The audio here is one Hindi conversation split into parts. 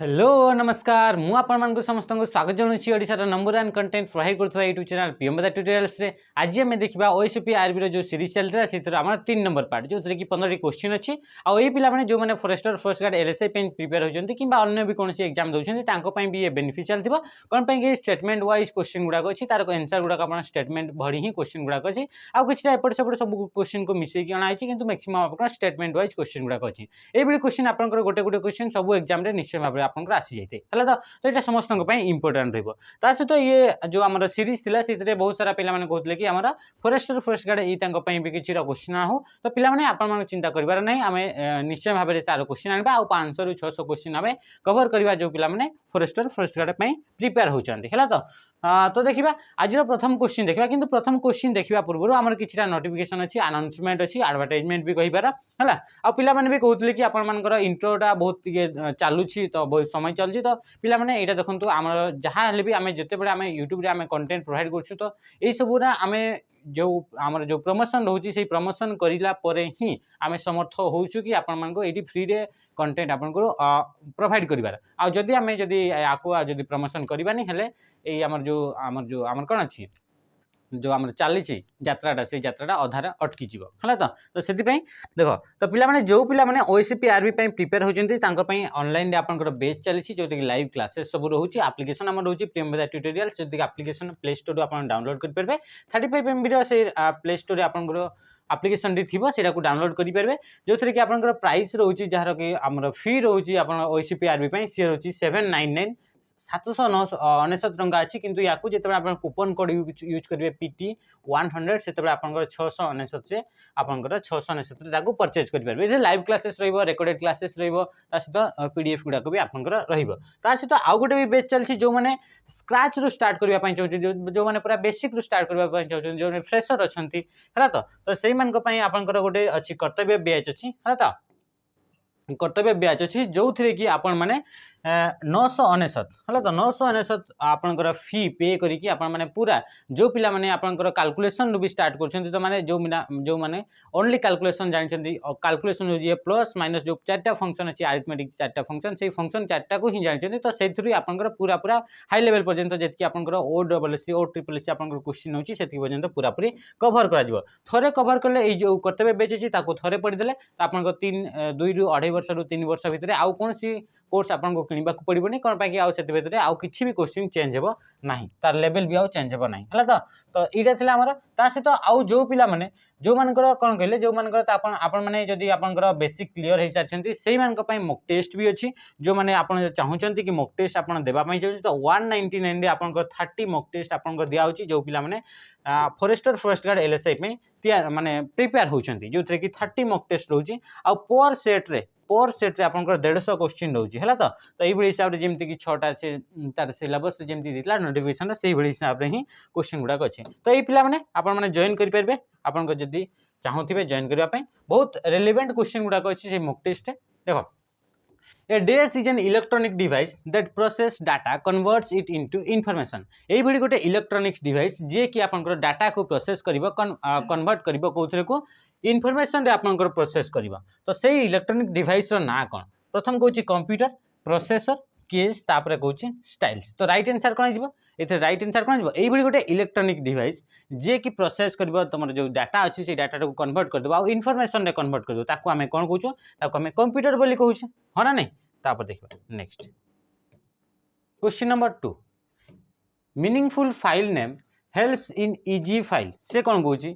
हेलो नमस्कार मु आपण समस्त स्वागत जनाऊँगी ओडिशार नंबर 1 कंटेंट प्रोवाइड करथवा यूट्यूब चैनल पीएम ट्यूटोरियल्स रे आज आम देखा ओएसपी आरबी जो सीरीज चलता से आम 3 नंबर पार्ट जो कि 15 क्वेश्चन अच्छी आई पे जो मैंने forester forest guard LSI prepare होती कि अन्य भी कौन एग्जाम दूसरी भी ये बेनिफिशियल थी कौन कि स्टेटमेंट वाइज क्वेश्चन गुड़ाक अच्छी तार आंसर गुड़ाक आप स्टेटमेंट भरी ही क्वेश्चन गुड़ाक अच्छी आउ कि एपट सेपट सब क्वेश्चन को मिसेक अणाई कि मैक्सिमम आप स्टेटमेंट वाइज क्वेश्चन गुड़ाक अच्छी ये क्वेश्चन आप गोटे गोटे क्वेश्चन सब एग्जाम निश्चय भाव में आपको आसी जाए है तो यहाँ समस्त इंपोर्टाट रहा सहित ये जो आम सीरीज थी से बहुत सारा पिला कहते कि आम फॉरेस्टर फॉरेस्ट गार्ड ये भी किसी क्वेश्चन हो तो पिलाने आप चिंता करार ना आम निश्चय भाव में तार क्वेश्चन आने 500 ରୁ 600 क्वेश्चन आम कवर करवा जो पिलाने फॉरेस्टर फॉरेस्ट गार्ड प्रिपेयर होती है तो देखा आज प्रथम क्वेश्चन देखा कि प्रथम क्वेश्चन देखा पूर्व आम कि नोटिफिकेशन अच्छी अनाउंसमेंट अच्छी एडवर्टाइजमेंट भी कहीपर है आ पिला भी कहते कि आपर इंट्रोटा बहुत चलुची तो बहुत समय चलुची तो पिला यहाँ देखो आम जहाँ भी आम जिते बड़े आम यूट्यूब आम कंटेंट प्रोवाइड कर तो यही सबूरा आम जो आमर जो प्रमोशन रोचे से प्रमोशन करा ही आम समर्थ होचु कि आपको फ्री रे कंटेंट आपको प्रोवाइड करार आदि आम जदि आपको जदि प्रमोशन करवानी हेले ये आमर जो आमर कौन अच्छी जो आम चली यात्राटा से यात्राटा अधार अटकी जीव है तो से देख तो पिला जो पिला ओएसपी आरबी प्रिपेयर होती ऑनलाइन आपंकर बेच चली जो कि लाइव क्लासेस सब रोचे एप्लिकेशन आम रोचे प्रियंवदा ट्यूटोरियल जो एप्लिकेशन प्ले स्टोर आप डाउनलोड करेंगे 35 MB से प्ले स्टोर आपंकर एप्लिकेशन थी से डाउनलोड करेंगे जो थी कि आपंकर प्राइस रोचे जार कि आम फी रोचे ओएसपी आरबी सी रोचे 799 799 टंका अच्छी किंतु या आप कूपन कोड यूज करेंगे PT 100 से आप 699 से आपंकर 699 परचेज करेंगे लाइव क्लासेस रेकर्डेड क्लासेस सहित PDF गुड़ाक भी आपंकर सहित आउ गोटे भी बेच चलती जो मैंने स्क्रैच रू स्टार्ट करने चाहते जो मैंने पूरा बेसिक रू स्टार्ट करने चाहते जो फ्रेशर अच्छा है तो से आपंकर गोटे अच्छी कर्तव्य बैच अच्छी है तो कर्तव्य ब्याच अच्छी जो थी कि आपण मैंने 999 है तो 999 आपंकर फी पे करिकी आपण मैंने पूरा जो पिला माने आपंकर कैलकुलेशन भी स्टार्ट कर तो माने जो माने ओनली कैलकुलेशन जानते कैलकुलेशन हो प्लस माइनस जो 4टा फंक्शन अच्छी अरिथमेटिक 4टा फंक्शन से फंक्शन 4टा को ही जानते तो से आपंकर पूरा पूरा हाई लेवल पर्यंत जी आपंकर OSSC OSSC आपंकर क्वेश्चन होची से पर्यंत पूरा पूरी कवर करा थरे कवर कले जो कर्तव्य बेच अच्छी थरे पढ़ीदे तो आप 2 ରୁ 2.5 वर्ष ରୁ 3 वर्ष भितर आउ कौन सी कोर्स आपको किणवा पड़ोनी कौन पाई आते आउ कि भी क्वेश्चन चेंज हो ना तार लेवल भी आउ चेंज हो ना है तो यहाँ थी आमर ता सहित आउ जो पिला माने जो मानकर कौन कहले जो मानकर आपण माने जदि आपनकर बेसिक क्लियर हो सारी से मॉक टेस्ट भी अच्छी जो मैंने आप चाहते कि मॉक टेस्ट आप देवाई चाहिए तो 199 आपंकर 30 मॉक टेस्ट आपंकर दिखाई जो पिला माने फॉरेस्टर फॉरेस्ट गार्ड LSI माने प्रिपेयर होती जो थी कि 30 मॉक टेस्ट रोचे आ पर सेट्रे आपंकर 150 क्वेश्चन रोचे है तो ये हिसाब से जमी कि 6टा से तार सिलेबस जमी देता नोटिफिकेशन से हिसाब से ही क्वेश्चन गुड़ाक अच्छे तो ये पिला मैंने जॉइन करेंगे आपको जदि चाहूबे जॉइन करने बहुत रेलेवेंट क्वेश्चन गुड़ाक अच्छी से मॉक टेस्ट देख A DS is an electronic device that process data, converts it into information. यही भली गोटे इलेक्ट्रोनिक्स डिवाइस जे कि आपनकर डाटा को प्रोसेस करिवो कन्वर्ट करिवो कोथरे को इनफॉरमेशन रे आपनकर प्रोसेस करिवो तो से इलेक्ट्रोनिक डिवाइस रो ना कोन प्रथम कहूची कंप्यूटर प्रोसेसर केस तापर कहूची स्टाइल्स तो राइट आंसर कोन जिवो एथे राइट आंसर कोन जिवो एही भली गोटे इलेक्ट्रोनिक डिवाइस जे कि प्रोसेस करिवो तमर जो डाटा अछि से डाटा को कन्वर्ट कर देबो आ इनफॉरमेशन रे कन्वर्ट कर देबो ताको हमें कोन कहूचो ताको हमें कंप्यूटर बोली कहूची हो ना नहीं तापर देखिबा next question number 2 meaningful file name helps in easy file से कौन कहूची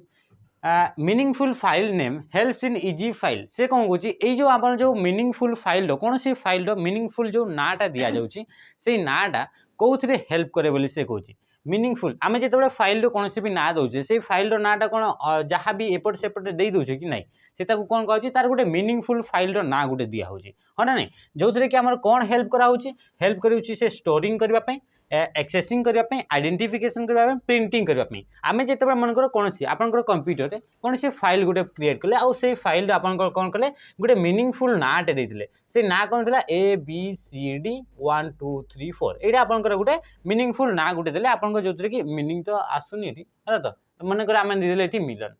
meaningful file name helps in easy file से कौन कहूची ए जो आपण जो मीनिंगफुल फाइल कौन सी फाइल मीनिंगफुल जो नाटा दिया जाउची से नाटा कोथरे हेल्प करे बोली से कहूची मीनिंगफुल आम जो फाइल कौन भी ना दौचे से फाइल नाटा कौन जहाँ भी एपट सेपट दे दूचे कि नहीं से कौन कहूँ तार गोटे मीनिंगफुल फाइल ना गोटे दिया होची हाँ ना नहीं जो थी कि आम कौन हेल्प कराऊँच हेल्प करूँ से स्टोरिंग करने एक्सेसिंग करने आइडेंटिफिकेशन करने प्रिंटिंग करने आम जो मनकर कौन सी आपंकर कंप्यूटर कौन सी फाइल गोटे क्रिएट कले आउ से फाइल आपंकर कौन कले गोटे मीनिंगफुल नाटे देते से ना कौन था ABCD 1 2 3 4 यहाँ आपंकर गोटे मीनिंगफुल ना गोटे देले आपंकर जो कि मीनिंग तो आसुनी है तो मनकर आम देदेले मिलन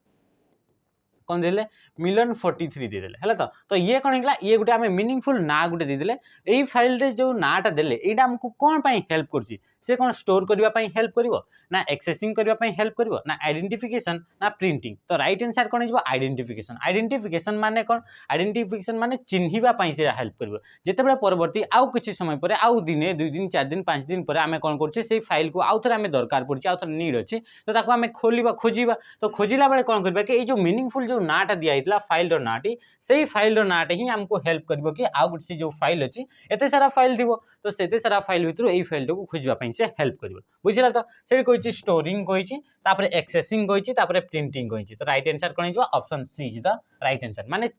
कौन देले मिलियन 43 देदेले है तो ये कौन है ये गोटे आम मीनिंगफुल ना गोटे देदेले यही फाइल रे जो नाटा देले एटा हमको कौन पाई हेल्प करछि से कौन स्टोर करबा पाई हेल्प करिवो ना एक्सेसिंग करबा पाई हेल्प करिवो ना आइडेंटिफिकेशन ना प्रिंटिंग तो राइट आंसर कौन हो आइडेंटिफिकेशन आइडेंटिफिकेशन माने कौन आइडेंटिफिकेशन माने चिन्हिबा पाई से हेल्प करिवो जेतेबेले परवर्ती आउ किछि समय परे आउ दिने 2 दिन 4 दिन 5 दिन परे आमे कौन करछि से फाइल को आउ थरे आमे दरकार पड़छि आउ थरे नीड अछि तो ताको आमे खोलिबा खोजिबा तो खोजिला बेले कौन करबा कि ए जो मीनिंगफुल जो नाटा दिया हितला फाइल रो नाटी सेही फाइल रो नाटे ही हमको हेल्प करबो कि आउ गुटे जो फाइल अछि एते सारा फाइल दिबो तो सेते सारा फाइल भितरु एई फाइल को खोजिबा पई से हेल्प करिवो बुझिला तो से कहिछि स्टोरिंग कहिछि तापरे एक्सेसिंग कहिछि तापरे प्रिंटिंग कहिछि तो राइट आंसर कोन हिजो option C is the right answer माने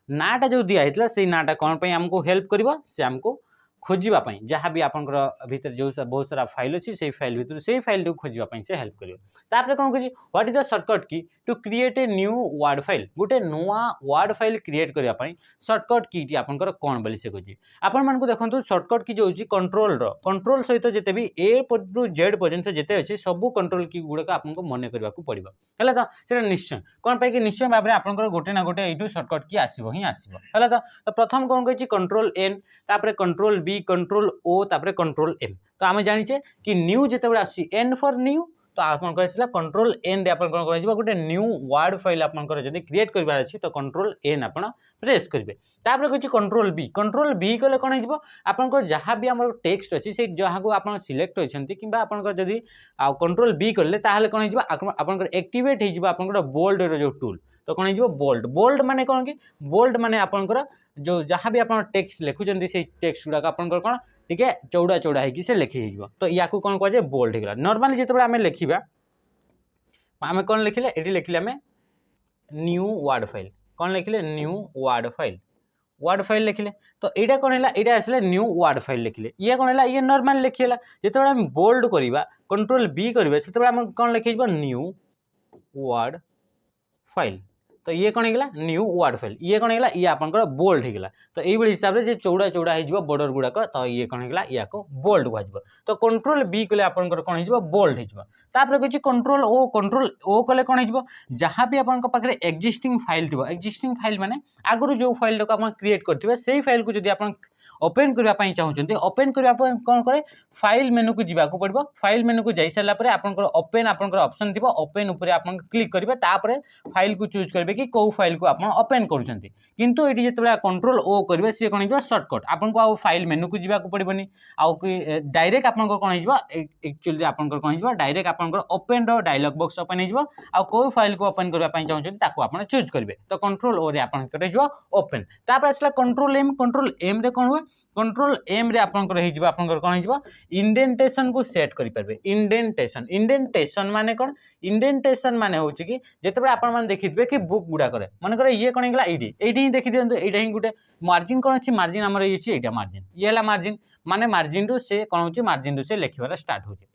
नाटा जो दिया हितला से नाटा कोन पई हमको हेल्प करिवो से हमको खोजिबा पई जहाँ भी आपनकर भीतर जो बहुत सारा फाइल अछि से फाइल भीतर से फाइल को खोजिबा पई से हेल्प करिवो तापरे कोन कहिछि what is the shortcut key to create a new word file गुटे नुवा वर्ड फाइल क्रिएट करिया पई शॉर्टकट की टी आपनकर कोन बोली से कहिछि आपन मान को देखंतु शॉर्टकट की जो होछि कंट्रोल सहित जेते भी ए टू जेड पर्यंत जेते अछि सब कंट्रोल की गुडा का आपन को मने करबा को पड़िबो हला तो सेटा निश्चय कोन पई कि निश्चय भाबरे आपनकर गोटे ना गोटे एटू शॉर्टकट की आसीबो ही आसीबो हला तो प्रथम कोन कहिछि कंट्रोल एन तापरे कंट्रोल बी कंट्रोल ओ तापरे कंट्रोल एम तो आमे जानिचे कि न्यू जेतेबेले आसी एन फॉर न्यू तो आपन कहला कंट्रोल एन रे आपन कोन करजिबा गोटे न्यू वर्ड फाइल आपन कर जदी क्रिएट करबा अछि तो कंट्रोल एन आपन प्रेस करबे तापर कहछि कंट्रोल बी कले कोन हिजबो आपन को जहां भी हमर टेक्स्ट अछि से जहां को आपन सिलेक्ट होइछंती किबा आपन को जदी कंट्रोल बी करले ताहले कोन हिजबो आपन को एक्टिवेट हिजबो आपन को बोल्ड रो जो टूल तो कोन हिजबो बोल्ड माने कोन कि बोल्ड माने आपन को जो जहां भी आपन टेक्स्ट लिखुचंती से टेक्स्ट गुडा आपन को कोन ठीक है चौड़ा चौड़ा है कि से लिखि हिजबो तो याकू कोन कहजे बोल्ड हेगला नॉर्मली जेतेबे हमें लिखिबा हमें कोन लिखिले एटी लिखिले हमें न्यू वर्ड फाइल कोन लिखिले न्यू वर्ड फाइल लिखिले तो एटा कोन हैला एटा आसले न्यू वर्ड फाइल लिखिले ये कोन हैला ये नॉर्मल लिखिला जेतेबे हम बोल्ड करिबा कंट्रोल बी करिबा सेतेबे हम कोन लिखिबो न्यू वर्ड फाइल तो ये कौन है न्यू वर्ड फाइल ये कौन है ये आपंकर बोल्ड होगा तो ये हिसाब से चौड़ा चौड़ा हो बॉर्डर गुड़ाक तो ये कौन है या बोल्ड कह तो कंट्रोल बी कले आपंकर कौन हो बोल्ड होपर कह कंट्रोल ओ कले कौन हो जहाँ भी आपन पाखे एक्जिस्टिंग फाइल थी एक्जिस्टिंग फाइल माने आगु जो फाइल को क्रिएट करेंगे से फाइल को जब आप ओपन करने चाहते ओपन करने कौन करे फाइल मेनू को जावाक पड़ो फाइल मेनू को जा सारापर आपंकर ओपन आपंकर ऑप्शन थी ओपन उपर आप क्लिक करेंगे तापर फाइल को चूज करेंगे कि कौ फाइल को आप ओपन करुँच किंतु ये जो कंट्रोल ओ करेंगे सी कौन हो सर्टकट आपको आउ फाइल मेनू को जावाक पड़ोनी आउ डायरेक्ट आप कौन हो एक्चुअली आपंकर कौन हो डायरेक्ट आपंकर ओपन रो डायलॉग बॉक्स ओपन हो कौ फाइल को ओपन करने चाहते आप चूज करेंगे तो कंट्रोल ओ रे आपंकर ओपन तापर आसला कंट्रोल एम रे कौन हुए कंट्रोल एम रे आपंकर हो आपंकर कौन हो इंडेंटेशन को सेट करि परबे इंडेंटेशन माने कौन इंडेंटेशन माने होछि कि जेतबे आपण मान देखिबे कि बुक गुडा करे माने करे ये कोन गेला एडी ही देखि दियंतु एडा ही गुटे मार्जिन कोन अछि मार्जिन हमर ये एटा मार्जिन ये हला मार्जिन माने मार्जिन रु से कोन होछि मार्जिन रु से लिखिबार स्टार्ट होछि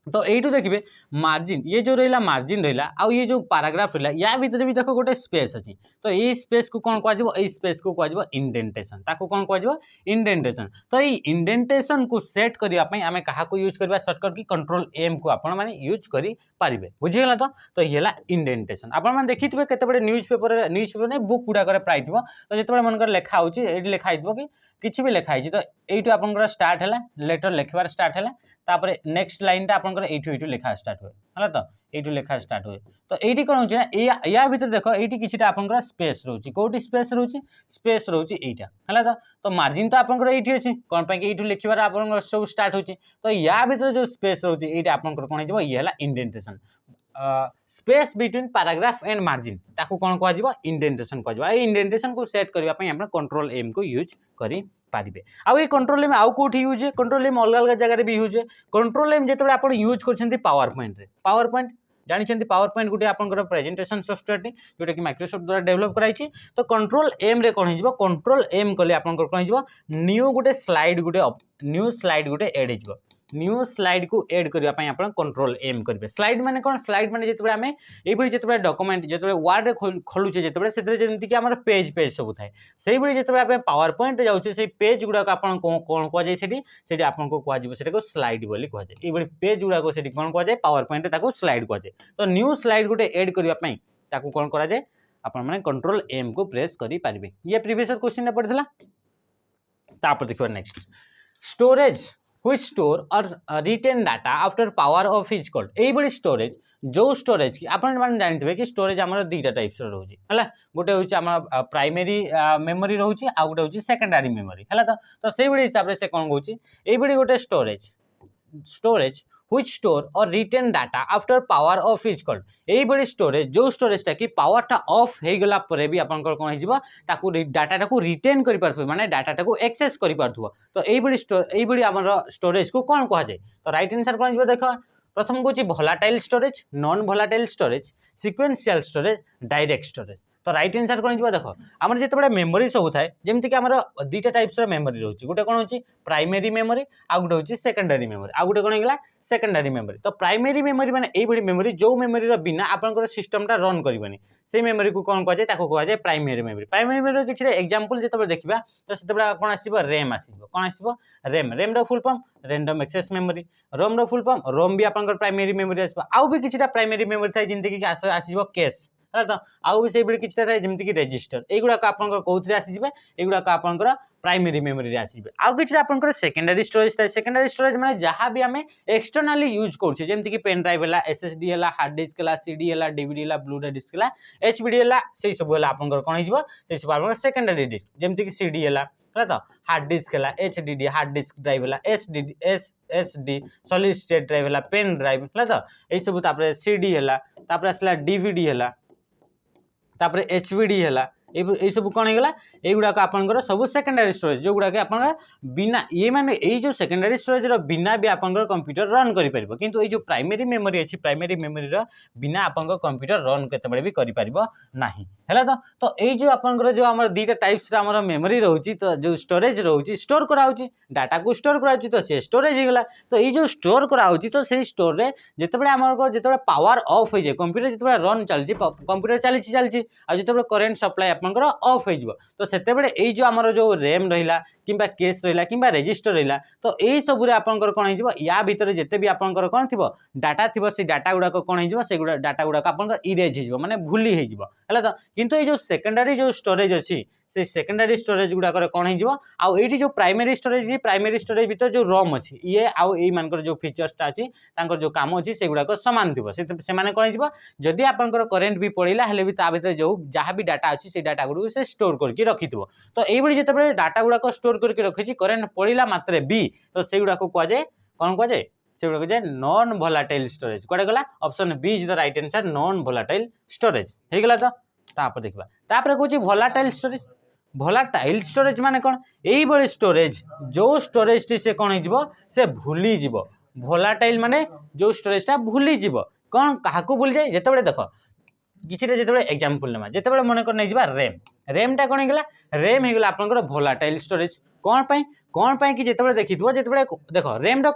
तो यू देखिए मार्जिन ये जो रहा मार्जिन रहा आउ ये जो पैराग्राफ रहा या भीतर भी देखो गोटे स्पेस अच्छी तो ये स्पेस को कौन कह स्पेस को कह इंडेंटेशन ताको कौन कह इंडेंटेशन तो ये इंडेंटेशन को सेट करने आम क्या यूज करवा सर्टकट की कंट्रोल एम को आपण मैंने यूज करेंगे बुझीगला तो ये है इंडेंटेशन आपने देखिए केते न्यूज पेपर नहीं बुक गुड़ाक प्राय थी तो जो मनकर लिखा हो लिखाई कि किसी भी लिखाई तो यू आप स्टार्ट है लेटर लिखबार स्टार्ट है तापर नेक्स्ट लाइन टा आपन एठू लिखा स्टार्ट हुए है तो एठू लिखा स्टार्ट हुए तो ये कौन हो या भीतर देख ये किसी आपन स्पेस रोचे कौटी स्पेस रोचे स्पेस रोचे यहाँ है तो मार्जिन तो आपन ये अच्छी कौन पे यू लिखार आप सब स्टार्ट होची तो या भीतर जो स्पेस रोचे ये आपन कौन हो ये indentation space between paragraph and margin ताकू कौन कह इंडेंटेशन कह इंडेंटेशन को सेट करने आप कंट्रोल एम को यूज करें पारिबे आउ ये कंट्रोल एम आउ कोठी यूज है कंट्रोल एम अलग अलग जगह भी यूज है कंट्रोल एम जेतबे आपण यूज करछंती पावर पॉइंट जानिछंती पावर पॉइंट गुटे आपनकर प्रेजेंटेशन सॉफ्टवेयर टी जोटा कि माइक्रोसॉफ्ट द्वारा डेवलप कराइछि तो कंट्रोल एम रे कोन हिजबो कंट्रोल एम कले आपनकर कोन हिजबो न्यू स्लाइड गुटे ऐड हिजबो न्यू स्लाइड को ऐड करबा पई आपण कंट्रोल एम करबे स्लाइड माने कोन स्लाइड माने जेतबे हमें एई भली जेतबे डॉक्यूमेंट जेतबे वर्ड रे खोलुचे जेतबे सेतरे जेंति कि हमर पेज सब थाए सेई भली जेतबे आपण पावर पॉइंट जाउचे सेई पेज गुडा को आपण कोन को जाय सेठी आपण को कह जिवो सेटा को स्लाइड बोली कह जाय एई भली पेज गुडा को सेठी कोन कह जाय पावर पॉइंट ताको स्लाइड कह जाय तो न्यू स्लाइड गुटे ऐड करबा पई ताको कोन करा जाय आपण माने कंट्रोल एम को प्रेस करि पारिबे ये प्रीवियस क्वेश्चन ने पढ़िला तापर देखिबा next storage which store or retain data after power off is called एई बडी स्टोरेज जो स्टोरेज की आपण माने जानथिबे कि स्टोरेज हमर दुईटा टाइप्स रो रहउची हला गोटे होची हमर प्राइमरी मेमोरी रहउची आ गोटे होची सेकेंडरी मेमोरी हला तो सेई बडी हिसाब रे से कोन होची एई बडी गोटे storage which store or retain data after power off is called एई बडी स्टोरेज जो स्टोरेज ता कि पावर ता ऑफ हे गला परे भी आपनकर कोन हिजबो ताकू डाटा टाकू रिटेन करि पारथु माने डाटा टाकू एक्सेस करि पारथु तो एई बडी हमर स्टोरेज को कोन कहा जाय तो राइट आंसर कोन हिजबो देखो प्रथम को volatile storage non volatile storage sequential storage direct storage तो राइट आंसर कोन हिजबो देखो हमर जेतबे मेमोरी सब थाए जेमति कि हमर दुईटा टाइप्स रो मेमोरी रहउची गोटे कोन होची प्राइमरी मेमोरी आ गोटे होची सेकेंडरी मेमोरी आ गोटे कोन हिगला सेकेंडरी मेमोरी तो प्राइमरी मेमोरी माने एई बडी मेमोरी जो मेमोरी रो बिना आपनकर सिस्टम टा रन करिवनी से मेमोरी को कोन कह जाय ताको कह जाय प्राइमरी मेमोरी किछि एग्जांपल जेतबे देखिबा तो सेतबे कोन आसीबो रैम आसीबो कोन आसीबो रैम रो full form random access memory ROM रो फुल फॉर्म रोम भी आपनकर प्राइमरी मेमोरी आसीबो आउ भी किछिटा प्राइमरी मेमोरी थाय जिंदगी कि आसीबो कैश तो आउ भी से बड़ी किछटा थाय जेमति कि रजिस्टर एगुडा का आपनकर कोथरे आसी जिबे एगुडा का आपनकर प्राइमरी मेमोरी रे आसीबे आउ किछटा आपनकर सेकेंडरी स्टोरेज थाय सेकेंडरी स्टोरेज माने जहां भी हमें एक्सटर्नली यूज करछे जेमति कि पेन ड्राइव हला एसएसडी हला हार्ड डिस्क हला सीडी हला डीवीडी हला ब्लू रे डिस्क हला एचबीडी हला सेई सब हला आपनकर कोन हिजबो सेई सब आपनकर सेकेंडरी डिस्क जेमति कि सीडी हला तो हार्ड डिस्क हला एचडीडी हार्ड डिस्क ड्राइव हला एसएसडी सॉलिड स्टेट ड्राइव हला पेन ड्राइव हला तो एई सब तापर सीडी हला तापर असला डीवीडी हला तापर एचवीडी हला ए सब कोन हेगला एगुडा का आपनकर सब सेकेंडरी स्टोरेज जो गुडा के आपन बिना ये माने ए जो सेकेंडरी स्टोरेज रो बिना भी आपनकर कंप्यूटर रन करि परिबो किंतु ए जो प्राइमरी मेमोरी अछि प्राइमरी मेमोरी रो बिना आपनकर कंप्यूटर रन केते बडे भी करि परिबो नाही हैला तो ए जो आपनकर जो हमर दीटा टाइप्स रा हमर मेमोरी रहउची तो जो स्टोरेज रहउची स्टोर कराउची डाटा को स्टोर कराउची तो से स्टोरेज हेगला तो ए जो स्टोर कराउची तो से स्टोर रे जेतेबे हमर जेतेबे पावर ऑफ हो जाय कंप्यूटर जेतेबे रन चलची कंप्यूटर चलची आ जेतेबे करंट सप्लाई आपनकर ऑफ हो जिवो तो सेते बडे ए जो हमर जो रैम रहिला किंबा केस रहिला किंबा रजिस्टर रहिला तो एई सब रे आपनकर कोन हिजबो या भीतर जेते भी आपनकर कोन थिबो डाटा थिबो से डाटा गुडा को कोन हिजबो से गुडा डाटा गुडा का आपनकर इरेज हिजबो माने भूली हिजबो हला तो किंतु ए जो सेकेंडरी जो स्टोरेज अछि से सेकेंडरी स्टोरेज गुडा करे कोन हिजबो आ एठी जो प्राइमरी स्टोरेज भीतर जो रोम अछि ये आ एई मानकर जो फीचर्स ता अछि तांकर जो काम अछि से गुडा को समान थिबो से माने कोन हिजबो जदी आपनकर करंट भी पड़िला हले भी ता भीतर जो जहां भी डाटा अछि से डाटा गुडा से स्टोर करके रखिथिबो तो एई बडी जेतेबे डाटा गुडा को स्टोर करके रखिछि करंट पड़िला मात्रे भी तो से गुडा को कह जाय कोन कह जाय से गुडा को जाय नॉन वोलेटाइल स्टोरेज कोडे गला option B is the right answer non volatile storage हे गला तो तापर देखबा तापर कहूची वोलेटाइल स्टोरेज माने कोन एई बडी स्टोरेज जो स्टोरेज टी से कोन हिजबो से भूली जिवो वोलेटाइल माने जो स्टोरेज ता भूली जिवो कोन काहाकू भूल जाय जेतेबे देखो किछिटा जेतेबे एग्जांपल लेमा जेतेबे मन कर नै जिबा रैम ता कोन हेगला रैम हेगला आपनकर वोलेटाइल स्टोरेज कोन पई कि जेतेबे देखिथबो जेतेबे देखो रैम रो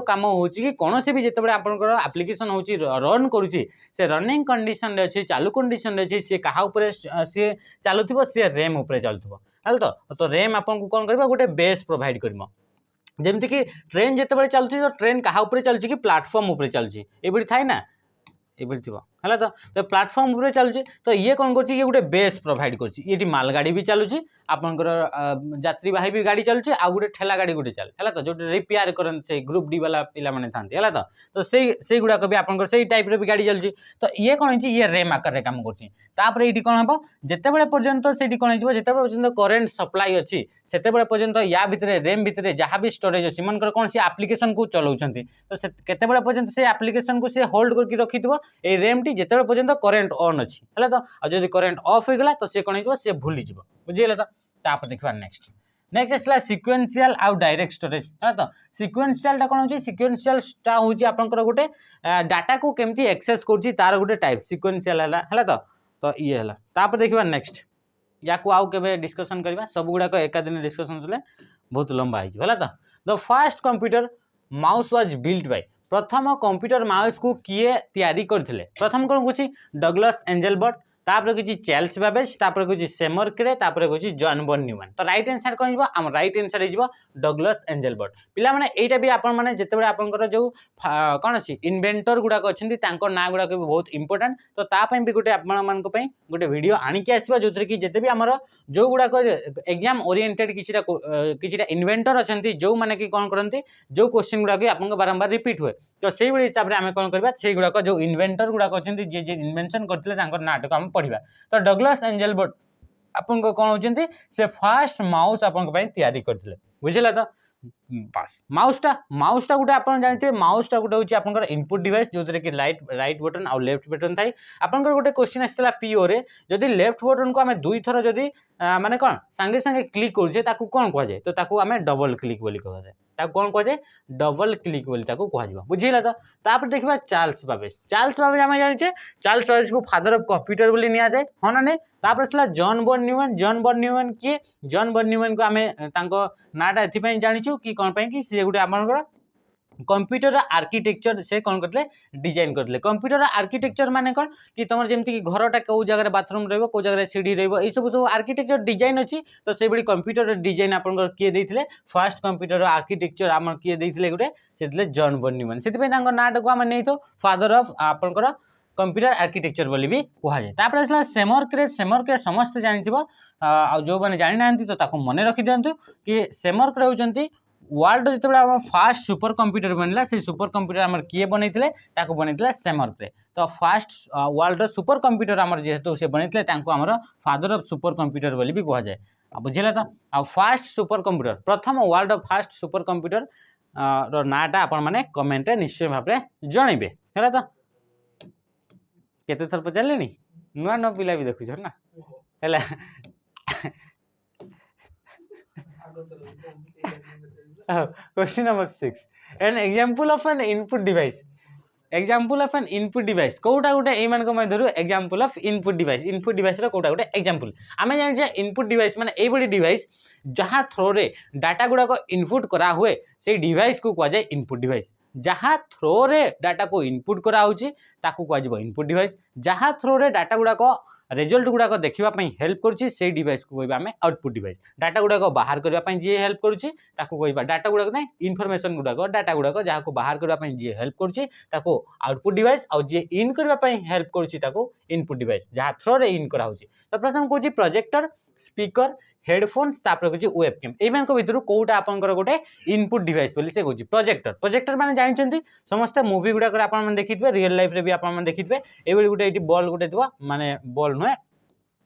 काम होची कि कोनोसे भी जेतेबे आपनकर एप्लीकेशन होची रन करूची से रनिंग कंडीशन रे अछि चालू कंडीशन रे अछि से कहा ऊपर से चालुथबो से रैम ऊपर चालुथबो हल तो रैम आपन को कोन करबा गोटे बेस प्रोवाइड करबो जेमति कि ट्रेन जेतेबे चालुची तो ट्रेन कहा ऊपर चालुची कि प्लेटफॉर्म ऊपर चालुची एबडी थाय ना एबडी थिबो हला तो प्लेटफॉर्म ऊपर चालुची तो ये कोन करची कि गोटे बेस प्रोवाइड करची एटी मालगाड़ी भी चालुची आपनकर यात्रीवाही भी गाड़ी चलुची आ गोटे ठेला गाड़ी गोटे चल हला तो जो रिपेयर करन से ग्रुप डी वाला पिला माने थांती हला तो से गुडा को भी आपनकर सेही टाइप रे भी गाड़ी चलुची तो ये कोन हिची ये रैम आकार रे काम करची तापर एटी कोन हबो जेते बेले पर्यंत सेटी कोन हिजबो जेते बेले पर्यंत करंट सप्लाई अछि सेते बेले पर्यंत या भितरे रैम भितरे जहां भी स्टोरेज अछि मनकर कोन से एप्लीकेशन को चलाउछंती तो से केते बेले पर्यंत से एप्लीकेशन को से होल्ड करके रखितबो ए रैम टी जेते बेले पर्यंत करंट ऑन अछि हला तो आ जदी करंट ऑफ हो गेला तो से कोन हिजबो से भूली जिवो बुझियला तो तापर देखबा नेक्स्ट असला सिक्वेंशियल आ डायरेक्ट स्टोरेज है तो सिक्वेंशियल टा कोन होची सिक्वेंशियल टा होची आपनकर गोटे डाटा को केमती एक्सेस करची तार गोटे टाइप सिक्वेंशियल हला तो ये हला तापर देखबा नेक्स्ट या को आउ केबे डिस्कशन करबा सब गुडा को एका दिन डिस्कशन चले बहुत लंबा आइ हला तो the first computer mouse was built by प्रथम कंप्यूटर माउस को किए तयारी करथिले प्रथम कोन होची डगलस एंजेलबर्ट तापर किछि चार्ल्स बाबेज तापर किछि सेमर क्रे तापर किछि जॉन बॉन न्यूमैन तो राइट आंसर कोन हिबो हम राइट आंसर हिबो डगलस एंजेलबर्ट पिला माने एटा भी आपन माने जेतेबे आपनकर जो कोन अछि इन्वेंटर गुडा को अछंती तांको ना गुडा को बहुत इंपोर्टेंट तो ता पय भी गुटे आपन मान को पय गुटे वीडियो आनी के आसीबा जोथरे कि जेते भी हमर जो गुडा को एग्जाम ओरिएंटेड किछिटा इन्वेंटर अछंती जो माने कि कोन करंती जो क्वेश्चन गुडा को आपन बारंबार रिपीट हुए तो सेही बडी हिसाब रे हमें कोन करबा सेही गुडा को जो इन्वेंटर गुडा को अछंती जे जे इन्वेंशन करथिले तांकर नाटक हम पढिबा तो डगलस एंजेलबर्ट आपन को कोन होचंती से फर्स्ट माउस आपन को पय तयारी करथिले बुझिला तो पास माउसटा गुटे आपन जानते माउसटा गुटे होची आपनकर इनपुट डिवाइस जोतरे कि राइट बटन और लेफ्ट बटन थाई आपनकर गुटे क्वेश्चन आस्तला पीओ रे जदी लेफ्ट बटन को हमें दुई थरो जदी माने कोन संगे संगे क्लिक करछे ताकू कोन कह जाय तो ताकू हमें डबल क्लिक बोली कह जाय ताकू कोन कह जाय डबल क्लिक बोली ताकू कह जिवो बुझिला तो तापर देखबा चार्ल्स बाबेज हमें जानछे चार्ल्स बाबेज को फादर ऑफ कंप्यूटर बोली निया जाय हो ना ने तापर सला जॉन बॉन न्यूमैन किए जॉन बॉन न्यूमैन को हमें तांको नाटा एथि पय जानिछु कि कोन पय कि से गुटे आपनकर कंप्यूटर आर्किटेक्चर से कौन करते डिजाइन करते कंप्यूटर आर्किटेक्चर माने कौन कि तुम जमती कि घरटा कौ जगह बाथरूम रहिबो कौ जगह सीढ़ी रहिबो ए सब आर्किटेक्चर डिजाइन अछि तो से बडी कंप्यूटर डिजाइन आपनकर किए देथिले फर्स्ट कंप्यूटर आर्किटेक्चर हमर किए देथिले गुटे सेथिले जॉन बॉन न्यूमैन सेति पय तांको नाटा को हम नेइतो फादर ऑफ आपनकर कंप्यूटर आर्किटेक्चर बोली भी कहा जाए तापर असला सेमर क्रे समस्त जानिथिबो आ जो माने जानि नांती तो ताको मने रखि दियंतु कि सेमर क्रे होचंती वर्ल्ड जितेबाला हम फास्ट सुपर कंप्यूटर बनला से सुपर कंप्यूटर हमर किए बनैथिले ताको बनैथिले सेमर क्रे तो फास्ट वर्ल्ड सुपर कंप्यूटर हमर जेहेतु से बनैथिले ताको हमर फादर ऑफ सुपर कंप्यूटर बोली भी कहा जाए आ बुझिला तो आ फास्ट सुपर कंप्यूटर प्रथम वर्ल्ड फास्ट सुपर कंप्यूटर रो नाटा आपण माने कमेंट रे निश्चय भाबरे जणैबे हैला तो केते थर पचारलेनी नुआ न पिला भी देखु छ ना हैला question number 6 an example of an input device कोटा गोटे ए मान को मैं धरु एग्जांपल ऑफ इनपुट डिवाइस रो कोटा गोटे एग्जांपल आमे जानि जे इनपुट डिवाइस माने ए बडी डिवाइस जहां थ्रो रे डाटा गुडा को इनपुट करा हुए से डिवाइस को कह जाय इनपुट डिवाइस जहां थ्रो रे डाटा को इनपुट करा होची ताकू कह जिवो इनपुट डिवाइस जहां थ्रो रे डाटा गुडा को रिजल्ट गुडा को देखिबा पई हेल्प करूची से डिवाइस को कहबा हमें आउटपुट डिवाइस डाटा गुडा को बाहर करबा पई जे हेल्प करूची ताकू कहबा डाटा गुडा को नै इंफॉर्मेशन गुडा को डाटा गुडा को जहां को बाहर करबा पई जे हेल्प करूची ताकू आउटपुट डिवाइस और जे इन करबा पई हेल्प करूची ताकू इनपुट डिवाइस जहां थ्रो रे इन करा होची तो प्रथम कहूची प्रोजेक्टर स्पीकर हेडफोन्स तापर कहूची वेबकैम ए मान को भितरु कोउटा आपनकर गोटे इनपुट डिवाइस बोली से कहूची प्रोजेक्टर माने जानिचंती समस्त मूवी गुडा कर आपन मन देखितबे रियल लाइफ रे भी आपन मन देखितबे ए बेली गुटे एटी बॉल गुटे दिबो माने बॉल नय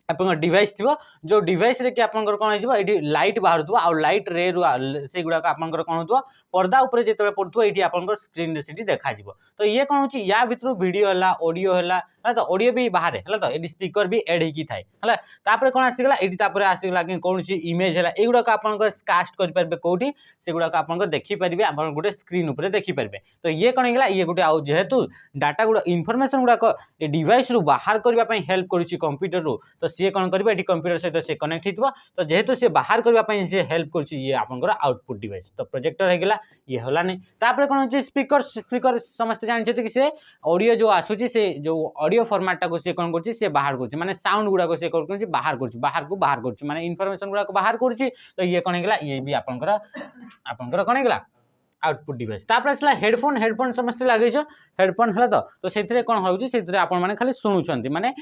आपन डिवाइस थिबो जो डिवाइस रे कि आपनकर कोन हिजबो एटी लाइट बाहरथबो आ लाइट रे रु से गुडा का आपनकर कोन होतबो पर्दा ऊपर जेतबे पड़थबो एटी आपनकर स्क्रीन रे सिटी देखा जिवो तो ये कोन होची या भितरु वीडियो हला ऑडियो हला तो ऑडियो भी बाहर हला तो एटी स्पीकर भी ऐड हेकी थाए हला तापर कोन आसी गला एटी तापर आसी गला कि कोनची इमेज हला ए गुडा का आपनकर कास्ट कर परबे कोठी से गुडा का आपनकर देखि परबे आपन गुटे स्क्रीन ऊपर देखि परबे तो ये कोन गला ये गुटे आ जेहेतु डाटा गुडा इंफॉर्मेशन गुडा को ए डिवाइस रु बाहर करबा पई हेल्प करूची कंप्यूटर रु तो से कोन करबे एटी कंप्यूटर सहित से कनेक्ट हितबो तो जेहेतु से बाहर करबा पई से हेल्प करूची ये आपनकर आउटपुट डिवाइस तो प्रोजेक्टर हे गला ये होला नै तापर कोन होची स्पीकर समस्त जानि छथि कि से ऑडियो जो आसुची से जो ऑडियो फॉर्मेट टा को से कोन करची से बाहर करची माने साउंड गुडा को से कोन करची बाहर करची माने इंफॉर्मेशन गुडा को बाहर करची तो ये कोन हे गला ये भी आपनकर कोन हे गला आउटपुट डिवाइस तापर असला हेडफोन समस्त लागै छ हेडफोन हला तो सेथरे कोन होउची सेथरे आपन माने खाली सुनुचंती माने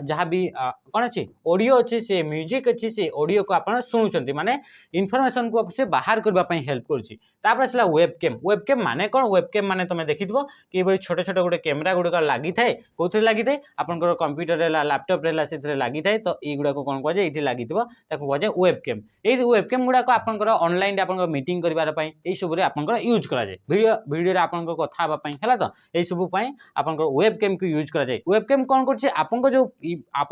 जहा भी कोन अछि ऑडियो अछि से म्यूजिक अछि से ऑडियो को आपन सुनुचंती माने इंफॉर्मेशन को से बाहर करबा पई हेल्प करची तापर असला वेबकैम माने कोन वेबकैम माने तमे देखितबो कि बडी छोटे छोटे गुटे कैमरा गुडा का लागि थाए कोथि लागि थाए आपनकर कंप्यूटर रेला लैपटॉप रेला सेथरे लागि थाए तो ई गुडा को कोन कह जे इठी लागितबो ताको कह जे वेबकैम ए वेबकैम गुडा को आपनकर ऑनलाइन आपनकर मीटिंग करबार पई ए सबरे आपनकर यूज करा जाय वीडियो रे आपन को कथा बा पई हला तो ए सब पई आपन को वेबकैम को यूज करा जाय वेबकैम कोन करछि आपन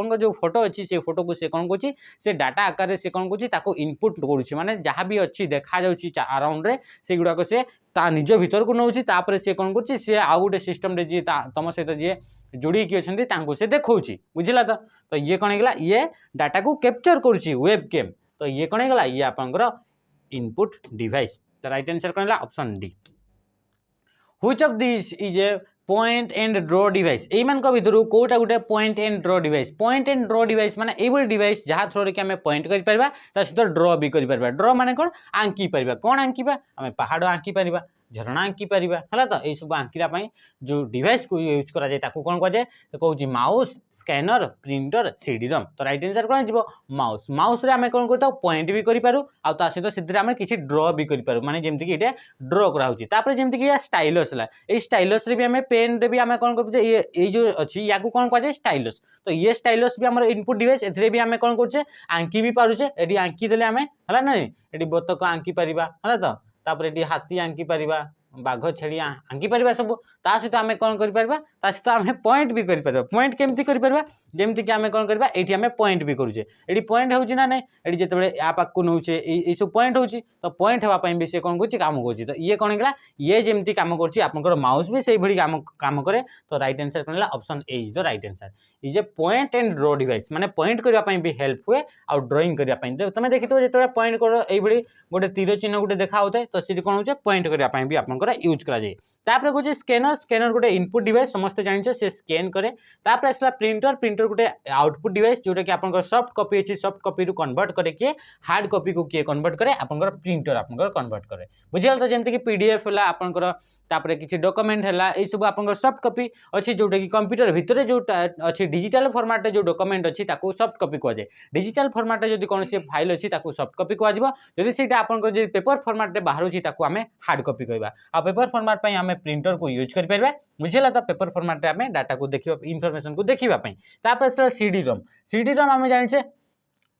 को जो फोटो अछि से फोटो को से कोन करछि से डाटा आकार रे से कोन करछि ताको इनपुट करछि माने जहा भी अछि देखा जाउछि अराउंड रे से गुडा को से ता निज भीतर को नउछि तापर से कोन करछि से आ गुटे सिस्टम रे जे तम सहित जे जोड़ी की अछंती तांको से देखौछि बुझिला तो ये कोन गेला ये डाटा को कैप्चर करछि वेबकैम तो ये कोन गेला ये आपनकर input device The right answer is option D. Which of these is a point and ड्र डिवाइस एमान भितर कोटा गोटे पॉइंट एंड ड्र डिवाइस माने एभली डिवाइस जहाँ थ्रो कि आम पॉइंट कर सहित ड्र भी कर ड्र माने कौन आंकी पार कौन आंकीबा आम पहाड़ आंकी पार झरणा आंकी पार है तो यही सब आंकीवाई जो डिवाइस को यूज कराए कौन कहुए कौन माउस स्कैनर प्रिंटर सीडी रम तो राइट आंसर कौन हो माउस माउस रे आम कौन कर पॉइंट भी करूँ आ सहित से किसी ड्र भी करूँ माने जमीक ये ड्र कराऊपर जमीक स्टाइलस है स्टाइलस भी आम पेन रे भी आम कौन कर ये जो अच्छी या कौन कहुए स्टाइलस तो ये स्टाइलस भी आम इनपुट डिवाइस ए भी आम कौन करे आंकी भी पारुचे ये आंकी देले आम है ना ये बतक आंकी पार है तो तापर ये हाथी आंकी पार बाघ छेड़ी आंकी पार सब ता सहित आम कौन कर सहित आम पॉइंट भी कर पॉइंट केमती कर जमीक आम कौन करवा ये आम पॉइंट भी करुचे ये पॉइंट हो ना ना ये जो या पाक नौचे ये सब पॉइंट हो तो पॉइंट हाँपाई भी सी कौन कर काम कर ये कौन है ये जमी कम कर माउस भी से भाई काम करे तो राइट आंसर कौन है option A is the right answer is a point and ड्र डिवाइस माने पॉइंट करने भी हेल्प हुए आ ड्रॉइंग करने तुम देखी जो पॉइंट कर ये गोटे तीर चिन्ह गोटे देखा होता है तो सी कौन हो पॉइंट करने भी आप यूज कराए तापर कौन स्कैनर स्कैनर गोटे इनपुट डिवाइस समस्त जान से स्कैन करे तापर आसला प्रिंटर प्रिंटर गोटे आउटपुट डिवाइस जोटा कि आप सॉफ्ट कॉपी अच्छी सॉफ्ट कॉपी रु कन्वर्ट करे किए हार्ड कॉपी को किए कन्वर्ट करे आप प्रिंटर आप कन्वर्ट करे बुझे तो जमीक पीडीएफ है आपंकर तापर किसी डॉक्यूमेंट है ये सब आप सॉफ्ट कॉपी अच्छी जोटा कि कंप्यूटर भितर जो अच्छी डिजिटल फॉर्मेट जो डॉक्यूमेंट अच्छी सॉफ्ट कॉपी कहुए डिजिटल फॉर्मेट जो कौन फाइल अच्छी सॉफ्ट कॉपी कहुए जब आप पेपर फॉर्मेट बाहर आम हार्ड कॉपी कहवा आ पेपर फॉर्मेट आम प्रिंटर को यूज कर पारे बुझेगा तो पेपर फॉर्मेट आम डाटा को देखा इनफॉरमेशन को देखापी सीडी रम आम जाने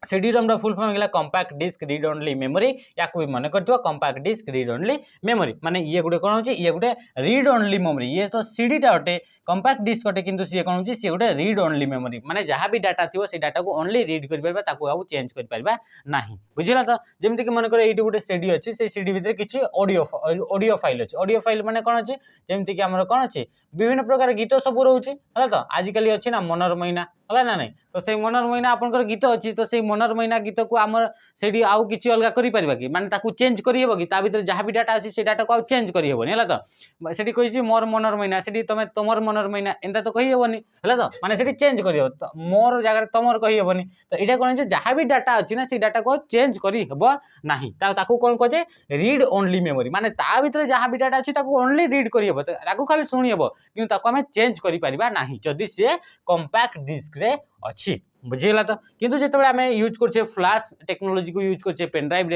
सीडी रम फुल फॉर्म है compact disc read only memory या भी मन कर compact disc read only memory माने ये गोटे कौन हो ये गोटे रीड ओनली मेमोरी ये तो सीडीटा अटे कंपैक्ट डिस्क अटे किंतु सी कौन हो सी गोटे रीड ओनली मेमोरी माने जहाँ भी डाटा थी से डाटा को ओनली रीड कर पार ताकू चेंज कर पार नहीं बुझेगा तो जमीक मन कर ये गोटे सीडी अच्छी से सीडी भितर किसी ऑडियो फाइल अच्छे ऑडियो फाइल माने कौन अच्छे जमीक आम कौन अच्छे विभिन्न प्रकार गीत सब रोचे है तो आजिकल अच्छी ना मनर मैना है ना नहीं तो से मनर मैना आपंकर गीत अच्छी तो से मनर मैना गीत को आम से आउ कि अलग कर कि माने चेंज करहब कि भर जहाँ भी डाटा अच्छी से डाटा को चेंज करहबनी है तो से कही मोर मनर मैना से तुम तुम मनर मैना एंता तो कहीहबनी है तो माने से चेंज कर तो मोर जगह तुम कहीहबनी तो यहाँ कौन जहाँ भी डाटा अच्छी ना से डाटा को चेंज करहब ना कौन कहे रीड ओनली मेमोरी माने ता भीतर जहाँ भी डाटा अच्छी ओनली रीड करहब तो खाली शुणीहब कि आम चेंज कर ना जदि सी कंपैक्ट डिस्क रे अच्छी बुझीगला तो किंतु जो आम यूज कर फ्लैश टेक्नोलोजी को यूज कर पेन ड्राइव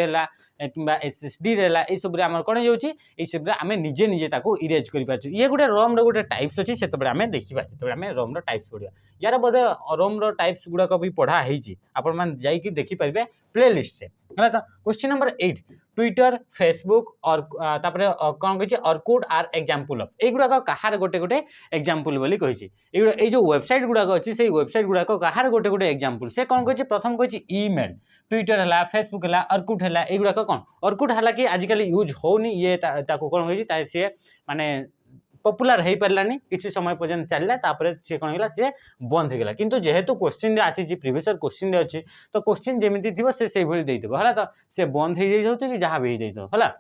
कि एसएसडी ये सब कौन हो सब आम निजे निजे इरेज कर ये गोटे रोम रोटे टाइप्स अच्छी से आम देखा जो आम रोम टाइप्स पढ़ा यार बोधे रोम टाइप्स गुड़ाक भी पढ़ाई आपण जाकि देखिपारे प्ले लिस्ट है तो क्वेश्चन नंबर 8 ट्विटर फेसबुक और तापर कौन कही अर्कुट आर एग्जाम्पल ऑफ एगुड़ाक कहार गोटे गोटे एग्जाम्पल बोली कही जो वेबसाइट गुड़ाक अच्छी से वेबसाइट गुड़ाक कहार गोटे गोटे एग्जाम्पल से कौन कही प्रथम कही ईमेल ट्विटर है फेसबुक है अर्कुट है एगुड़ाक कौन अर्कुट है कि आजिकल यूज होनी ये कौन कही सी माने पपुलार हो पारानी किसी समय पर्यटन चलला सी कौन है सी बंद होगा किंतु जेहेतु क्वेश्चन आसी प्रीवियस क्वेश्चन अच्छी तो क्वेश्चन जमी थी से देदेव है तो सी बंद हो जाए कि जहाँ भी हो जाए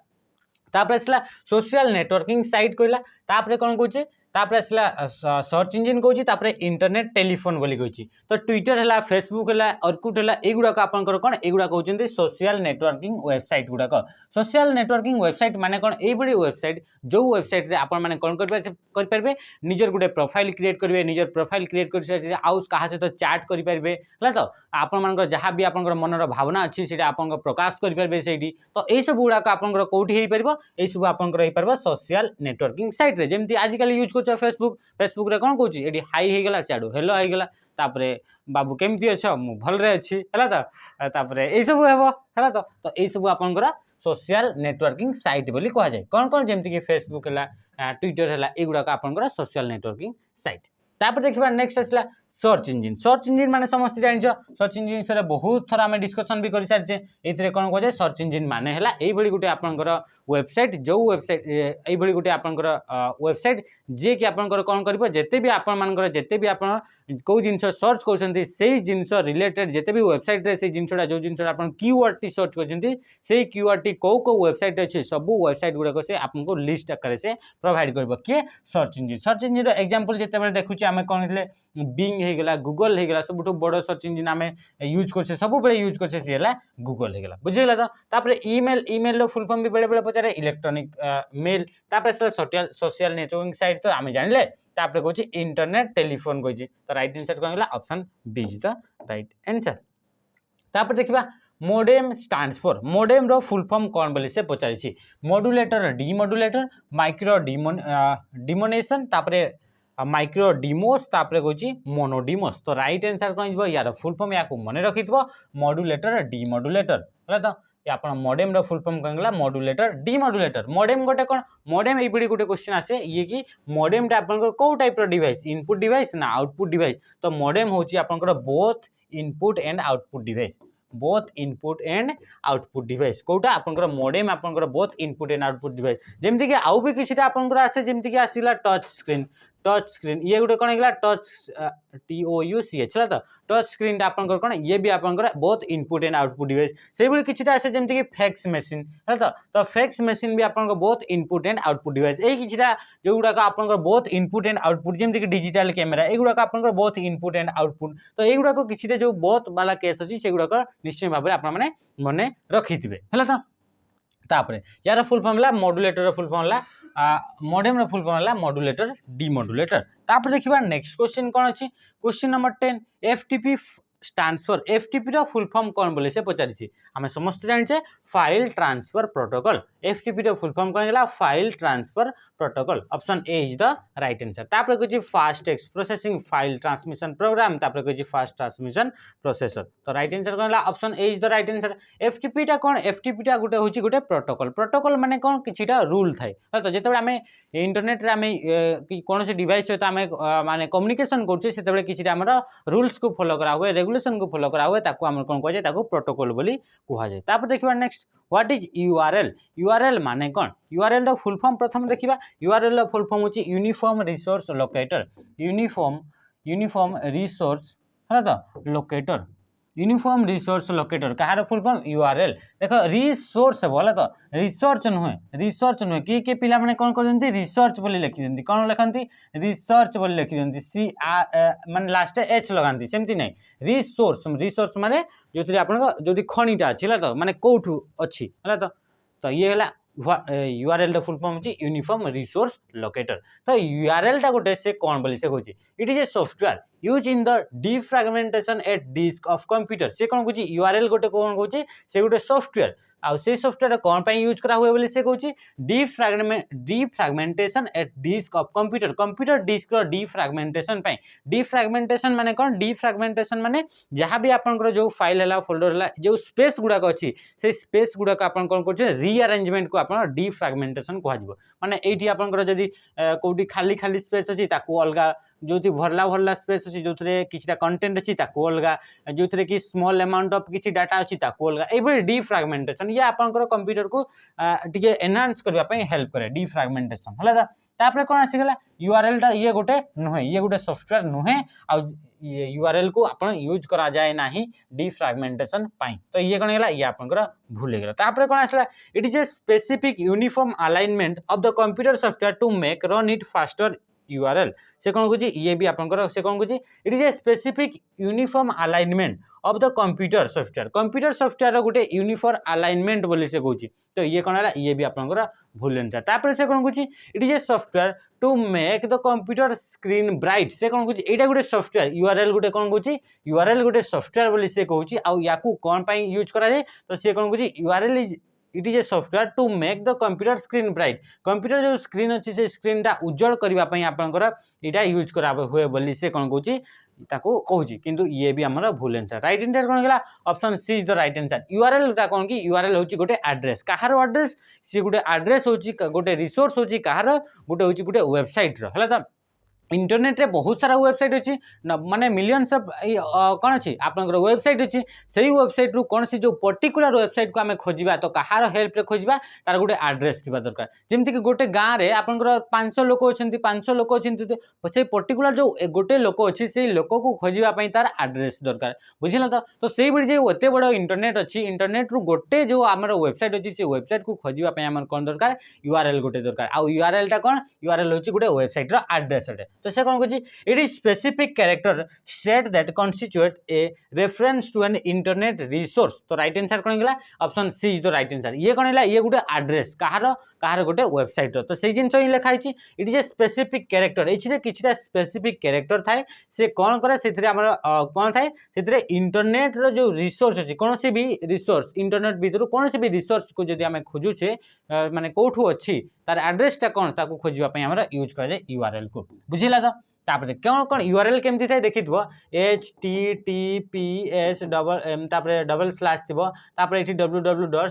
तापर आसला सोशल नेटवर्किंग साइट कहला कौन कहे तापर आसला सर्च इंजिन कौन इंटरनेट टेलीफोन बोली कही तो ट्विटर है फेसबुक है अर्कुट है युड़ाक आपंकर कौन युड़ा कहते सोशल नेटवर्किंग वेबसाइट गुड़ाक सोशल नेटवर्किंग वेबसाइट माने कौन यही वेबसाइट जो वेबसाइट रे आपण माने कौन करें निजर गोटे प्रोफाइल क्रिएट करेंगे निजर प्रोफाइल क्रिएट कर आउ क्या सहित चैट करेंगे है तो आपण जहाँ भी आपंकर मनर भावना अच्छी से आप प्रकाश करेंगे से तो यही सब गुड़ाक आपंकर कौटी हो पार यही सब आपंकर हो पार सोशल नेटवर्किंग साइट रे जमी आजिकल यूज कर फेसबुक फेसबुक रे कौन कौन ये हाई होगला सियाड़ू हेलो होगला तापरे बाबू केमती अच्छ मु भलरे अच्छी है तो तापरे यही सब है तो यही सब आपंकर सोशल नेटवर्किंग साइट बोली कह जाए कौन कौन जमीक फेसबुक है ट्विटर है युड़ाक आपंकर सोशल नेटवर्किंग साइट तापर देखा नेक्स्ट आसला सर्च इंजिन माने समस्त जान सर्च इंजिन विषय बहुत थर आम डिस्कसन भी कर सारी ये कौन कहे सर्च इंजिन माने है ये गोटे आपंकर वेबसाइट जो वेबसाइट ये गोटे आपंकर वेबसाइट जी कि आपंकर कौन कर जिते भी आपर जिते भी आप कौ जिन सर्च कर जिनस रिलेटेड जिते भी वेबसाइट रे से जिनसा जो जिन कीवर्ड टी सर्च कर कीवर्ड टी कौ कौ वेबसाइट अच्छे सब वेबसाइट गुड़ाक से आपको लिस्ट आकार से प्रोवाइड कर किए सर्च इंजिन एग्जांपल जिते देखुचे आम कौन बिंग होगला गूगल होगला सब बड़ सर्च इंजिन आम यूज कर सब यूज कर सी है गूगल होगला बुझीगला तो तापर ईमेल फुल फॉर्म भी बेले बेले पचारे इलेक्ट्रॉनिक मेल तापर सोशल नेटवर्किंग साइट तो आम जानिले तापर कहूँ इंटरनेट टेलीफोन कही तो राइट आंसर कौन है option B is the right answer तापर देखिबा मोडेम स्टैंड्स फॉर मोडेम रो फुल फॉर्म कौन बोली से पचारि मॉड्यूलेटर डीमॉड्यूलेटर माइक्रो डिमोनेशन तापर माइक्रो डिमोस तापर कहूँ मोनोडिमोस तो राइट आंसर कौन हो यार फुल फॉर्म या मन रखि मॉड्यूलेटर डीमॉड्यूलेटर है तो आप मॉडेम रो फुल फॉर्म कौन है मॉड्यूलेटर डीमॉड्यूलेटर मॉडेम गोटे कौन मॉडेम ये गोटे क्वेश्चन आसे ये कि मॉडेम आपन कौ टाइप डिवाइस इनपुट डिवाइस ना आउटपुट डिवाइस तो मॉडेम होची आपन both input and output device both input and output device कौटा आपनकर मॉडेम आपनकर both input and output device जेमती कि आउ भी किसी आपनकर आसे जेमती कि आसिला टच स्क्रीन ये गोटे कौन है टच TOUCH है तो टच स्क्रीन आपनकर कौन ये भी आपनकर both input and output device से भाई किसी आसे जेमती कि फैक्स मशीन है तो फैक्स मशीन भी आपनकर both input and output device यही किसी जो गुड़ाक आपनकर बोथ इनपुट एंड आउटपुट जेमती कि डिजिटल कैमेरा ये गुड़ाक आपनकर बोथ इनपुट एंड आउटपुट तो ये गुड़ाक किसी जो बोथ वाला केस अच्छी से गुड़ाक निश्चय भाव में आपने मन रखिथे है तो तापर यार फुल फॉर्म है मॉड्यूलेटर फुल फॉर्म है मॉडेम फुल फॉर्म है मॉड्यूलेटर डीमॉड्यूलेटर तापर देखिबा नेक्स्ट क्वेश्चन कौन अच्छी question number 10 FTP stands for FTP रो फुल फॉर्म कौन बोले से पचारि आम समस्त जाने फाइल ट्रांसफर प्रोटोकॉल FTP रो फुल फॉर्म कौन है file transfer protocol option A is the right answer तापर कहूँ fast text processing file transmission program तापर कहूँ फास्ट ट्रांसमिशन प्रोसेसर तो राइट आंसर कौन है option A is the right answer FTP टा कौन FTP टा गोटे हूँ गोटे प्रोटोकॉल माने कौन किछिटा रूल थाए तो जिते आम इंटरनेट रे आम कौन से डिवाइस सहित आम माने कम्युनिकेशन करछे सेते किछिटा हमर रूल्स को फॉलो करा हुए रेगुलेशन को फॉलो करा हुए ताको हम कौन कह जाए प्रोटोकॉल बोली कहा जाए तापर देखिबा नेक्स्ट व्हाट इज URL माने कौन URL रो फुल फॉर्म प्रथम देखिबा URL रो फुल फॉर्म होची uniform resource locator uniform resource है तो लोकेटर यूनिफॉर्म रिसोर्स लोकेटर कहार फुल फॉर्म URL देखो रिसोर्स बोले तो रिसर्च नुहे किए पिला माने कौन करजंती रिसर्च बोली लिखि दिंती कौन लिखंती रिसर्च बोली लिखि दिंती CR माने लास्ट H लगांती सेमती नहीं रिसोर्स माने जोथि आपन जोथि खणीटा अछि तो माने कोठु अछि हला तो ये हला URL द फुल फॉर्म होची यूनिफॉर्म रिसोर्स लोकेटर तो URL टा गोटे से कौन बोली से कहूची it is a software use in the defragmentation at disk of computer से कौन कहूची URL गोटे कौन कहूची से गोटे सॉफ्टवेयर आउ से सॉफ्टवेयर कौन पे यूज करा हुए बोली से कहूची defragmentation at disk of computer disk रो डिफ्रैगमेंटेशन माने कौन डिफ्रैगमेंटेशन माने जहाँ भी आपनकर जो फाइल है फोल्डर है जो स्पेस गुड़ाक अच्छी से स्पेस गुड़ाक आप कौन कर रीअरेंजमेंट को आप डिफ्रैगमेंटेशन कह माने एठी आपनकर जदी कोठी खाली खाली स्पेस अच्छी अलग जो भरला स्पेस अच्छी जो किसी कंटेंट अच्छी अलग जो कि स्मॉल अमाउंट ऑफ किसी डाटा अच्छी अलग ये डिफ्रैगमेंटेशन ये आपनकर कंप्यूटर को टिके एनहांस करने हेल्प करे डिफ्रैगमेंटेशन है तापर कौन आसीगला URL टा ये गोटे सॉफ्टवेयर नुहे आ URL को आपन यूज करा जाए नाही डिफ्रैगमेंटेशन पाई तो ये कौन है ये आपनकर भूल गला तापर कौन आसला it is a specific uniform alignment of the computer software to make run it faster URL से कौन कहूँ ये भी आपनकर से कौन कहूँ it is a specific uniform alignment of the computer software गोटे यूनिफॉर्म अलाइनमेंट बोली से कहूँ तो ये कौन है ये भी आपनकर भूल आंसर तापर से कौन कहूँ it is a software to make the computer screen bright से कौन कहूँ यहाँ गोटे सॉफ्टवेयर URL गोटे कौन कहूँ URL गोटे सॉफ्टवेयर बोली से कहूँ आउ या कौन पाई यूज करा जाए तो से कौन कहूँ URL is it is a software to make the computer screen bright computer जो स्क्रीन अच्छी से स्क्रीन टा उज्जवल करने आपंकर यहाँ यूज करा हुए बोली से कौन कहूँ कहूँ किंतु ये भी आमर भूल आंसर राइट आंसर कौन है option C is the right answer URL टा कौन कि URL होची गोटे एड्रेस कहार एड्रेस सी गोटे एड्रेस होची गोटे रिसोर्स होची कहार गोटे होची गोटे वेबसाइट रो हला इंटरनेट रे बहुत सारा वेबसाइट अच्छी माने मिलियंस ऑफ कौन अच्छी आपनकर वेबसाइट अच्छी से वेबसाइट रु कौन सी जो पर्टिकुलर वेबसाइट को आम खोजा तो कहार हेल्प रे खोजा तार गोटे आड्रेस थी दरकार जमीक गोटे गाँव में आपंकर 500 लोक अच्छा 500 लोक अच्छे तो से पर्टिकुलर जो गोटे लोक अच्छी से लोक को खोजापी तार आड्रेस दरकार बुझल तो से भाई जो एत बड़ इंटरनेट अच्छी इंटरनेट रु गोटे जो आम वेबसाइट अच्छी से वेबसाइट को खोजापी आम कौन दरकार यूआरएल गोटे दरकार आउ यूआरएल टा कौन यूआरएल हूँ गोटे वेबसाइट आड्रेस अटे तो से कौन कह it is specific character set that constitute a reference to an internet resource तो राइट आंसर कौन गला option C is the right answer ये कौन है ये गोटे आड्रेस कहार गोटे वेबसाइट तो से जिन ही लिखाई it is a specific character ये किसी स्पेसिफिक कैरेक्टर थाए से कौन करे से कौन थाए से इंटरनेट रो जो रिसोर्स अच्छी कौन सी भी रिसोर्स इंटरनेट भीतर कौन सी भी रिसोर्स को जब आम खोजुचे माने कौठू अच्छी तार एड्रेसटा कौन ताको खोजापी आम यूज कर यूआरएल को बुझिला तो तापर कौन कौन यूआरएल केमती थाए देखि https डबल स्लैश थी तापर ये www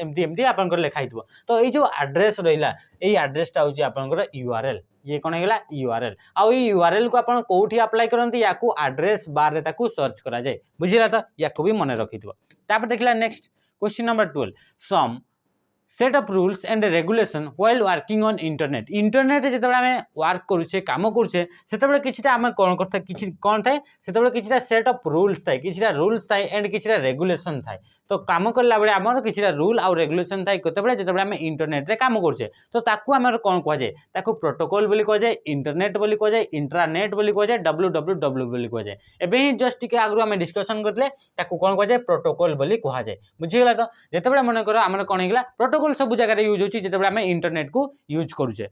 एमती एमती आपनकर लिखाई तो ये जो एड्रेस रहा ये एड्रेसटा हूँ आपनकर यूआरएल ये कौन है यूआरएल आउ ये यूआरएल को आप कौटी अप्लाई करते या एड्रेस बार रे ताकू सर्च करा जाए बुझिला तो या भी मन रखि तापर देखला next question number 12 some set up rules and regulation while working on internet internet जिते आम वर्क करुचे काम करुचे से किसी आम कौन करता कि कौन थाए से किसी सेट अप रूल्स थाए किसी रूल्स थाए एंड किसी रेगुलेशन थाए तो काम करला बेले आमर किसी रूल आउ रेगुलेशन थाए केतबेले जिते आम इंटरनेट रे काम करुचे तो ताकू आमर कौन कहुए ताकू प्रोटोकॉल बोली कहुए इंटरनेट बोली कहुए इंट्रानेट बोली कहुए www बोली कहुए एबे ही जस्ट टिके आगु आम डिस्कशन करले ताकू कौन कहुए प्रोटोकॉल बोली कहुए बुझीगला तो जिते मन कर आमर कौन होगा प्रोटोकॉल सब जगह यूज होची जिते आम इंटरनेट को यूज करुचे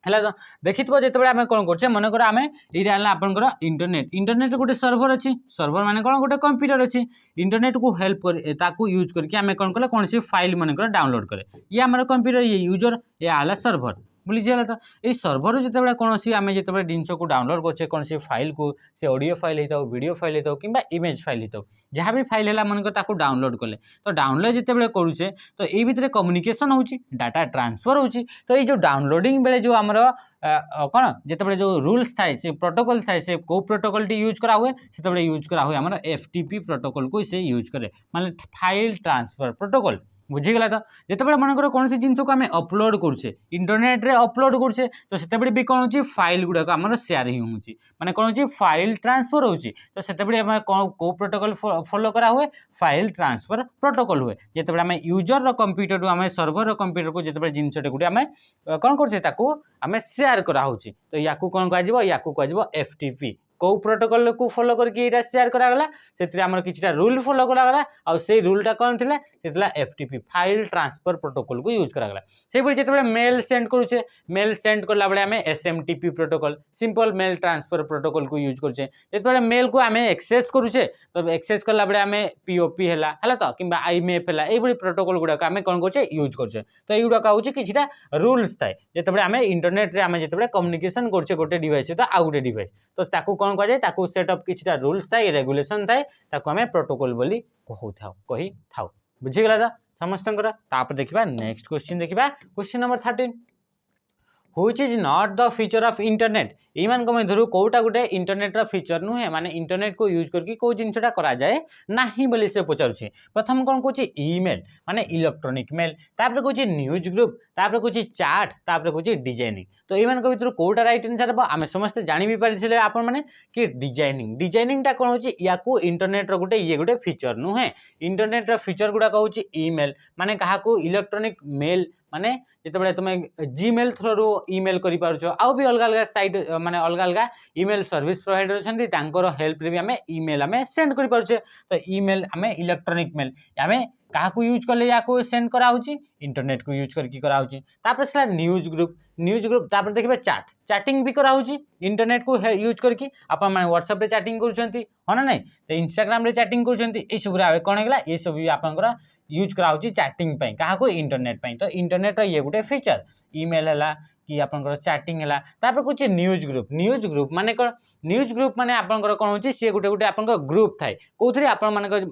है तो देखी जो आम कौन कर मनकर आम यहाँ आपंकर इंटरनेट इंटरनेट गोटे सर्वर अच्छी सर्वर माने कौन गोटे कंप्यूटर अच्छी इंटरनेट को हेल्प कर यूज करके आम कौन कले कौन सी फाइल मनकर डाउनलोड करे ये आम कंप्यूटर ये यूजर ये आला सर्वर बुझीगला तो ये सर्वर जिते कौन सी आम जिते जिन को डाउनलोड करछे कौन सी फाइल को से ऑडियो फाइल होता वीडियो फाइल होता कि इमेज फाइल होता जहाँ भी फाइल है मनकर ताकू डाउनलोड कले तो डाउनलोड जिते करुचे तो ये भितर कम्युनिकेशन होची डाटा ट्रांसफर होची तो ये जो डाउनलोडिंग बेले जो आमर कौन जिते जो रूल्स थाए से प्रोटोकॉल थाए से कौ प्रोटोकॉल टी यूज करा हुए से यूज करा हुए आमर एफटीपी प्रोटोकॉल को से यूज करे माने फाइल ट्रांसफर प्रोटोकॉल बुझीगला तो जिते मनकर कौन सी जिनस को आम अपलोड करुचे इंटरनेट रे अपलोड करुचे तो से भी कौन हो फाइल गुड़ाक आम शेयर ही होची माने कौन हो फाइल ट्रांसफर होची तो से कौ प्रोटोकॉल फॉलो करा हुए फाइल ट्रांसफर प्रोटोकॉल हुए जिते आम यूजर कंप्यूटर रु आम सर्वर कंप्यूटर को जिते जिनसटे गुटे आम कौन करुचे आम शेयर कराऊँच तो या कौन कह एफटीपी कौ प्रोटोकॉल को फॉलो करके शेयर करागला से आमर किछटा रूल फॉलो करागला आ से रूलटा कौन थिला से एफटीपी फाइल ट्रांसफर प्रोटोकॉल को यूज करागला से भाई जिते मेल सेंड करुचे मेल सेंड करला बेले आमे SMTP protocol simple mail transfer protocol को यूज करछे जिते मेल को आमे एक्सेस करुचे तो एक्सेस करला बेले आमे पीओपी हैला तो किबा आईएमएफ हैला ए बडी प्रोटोकॉल गुडा आमे कोन करछे यूज करछे तो एगुडा कहउचे किछटा रूल्स थाए जिते आमे इंटरनेट रे आमे जिते कम्युनिकेशन करछे गोटे डिवाइस तो आ गोटे डिवाइस तो ताकू कौन कह जाए ताकू सेट अप किछटा रूल्स थाए रेगुलेशन थाए ताकू आमे प्रोटोकॉल बोली कही थाउ बुझीगला तो समस्तंकर तापर देखिबा नेक्स्ट क्वेश्चन देखिबा question number 13 which is not the feature of internet ईमान को मध्यरु कोटा गोटे इंटरनेट रा फीचर नुहे माने इंटरनेट को यूज करके को जिनसटा करा जाए नाही बोली से पचारुछि प्रथम कोन कोछि ईमेल माने इलेक्ट्रॉनिक मेल तापर कोछि न्यूज ग्रुप तापर कोछि चैट तापर कोछि डिजाइनिंग तो ईमान को भितर कोटा राइट आंसर बा आमे समस्त जानि भी परिथिले आपन माने कि डिजाइनिंग टा कोन होछि याकू इंटरनेट रा गोटे ये गोटे फीचर नुहे इंटरनेट रा फीचर गुडा कहउछि ईमेल माने कहा को इलेक्ट्रॉनिक मेल माने जिते तुम जीमेल थ्रू ईमेल करि पारुछो आउ भी अलग अलग साइट माने अलग अलग ईमेल सर्विस प्रोवाइडर छथि तांकर हेल्प रे भी हमें ईमेल हमें सेंड करि पारुछे तो ईमेल हमें इलेक्ट्रॉनिक मेल हमें क्या यूज कले या सेंड कराऊँगी इंटरनेट को यूज करके कराऊँगी तापर से न्यूज ग्रुप तापर देखिए चैटिंग भी कराऊँगी इंटरनेट को यूज करके अपन मैंने व्हाट्सएप रे चैटिंग करुँच हाँ ना नहीं तो इंस्टाग्राम रे चैटिंग करुँच सब कौन है ये सब भी आपंकर यूज कराऊँगी चैटिंग क्या इंटरनेट तो इंटरनेट ये गोटे फीचर ईमेल है कि आपंकर चैटिंग है तापर कुछ न्यूज ग्रुप माने न्यूज ग्रुप माने आपंकर कौन होची सी गोटे गोटे आपंकर ग्रुप थाए कौन